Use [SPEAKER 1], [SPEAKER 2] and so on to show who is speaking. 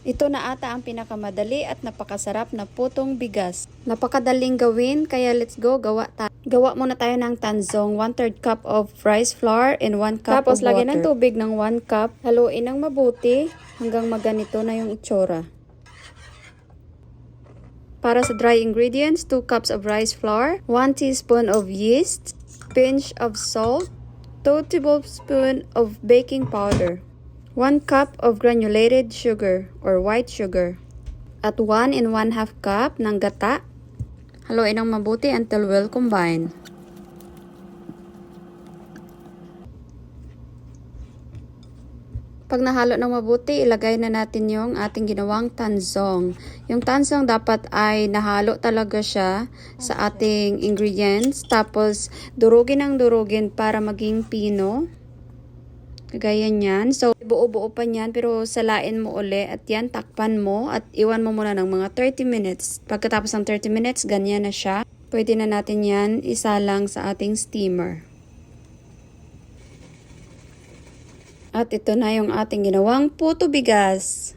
[SPEAKER 1] Ito na ata ang pinakamadali at napakasarap na putong bigas. Napakadaling gawin, kaya let's go, gawa tayo. Gawa muna tayo ng tanzong, 1/3 cup of rice flour and 1 cup of water. Tapos lagyan ng tubig ng 1 cup, haluin ng mabuti hanggang maganito na yung itsura. Para sa dry ingredients, 2 cups of rice flour, 1 teaspoon of yeast, pinch of salt, 2 tablespoons of baking powder, 1 cup of granulated sugar or white sugar, at 1 and 1/2 cup ng gata. Haluin ng mabuti until well combined. Pag nahalo ng mabuti, ilagay na natin yung ating ginawang tanzong. Yung tanzong dapat ay nahalo talaga siya sa ating ingredients. Tapos, durugin ng durugin para maging pino. Kagaya niyan. So, buo-buo pa niyan pero salain mo uli at yan, takpan mo at iwan mo muna ng mga 30 minutes. Pagkatapos ng 30 minutes, ganyan na siya. Pwede na natin yan isalang sa ating steamer. At ito na yung ating ginawang puto bigas.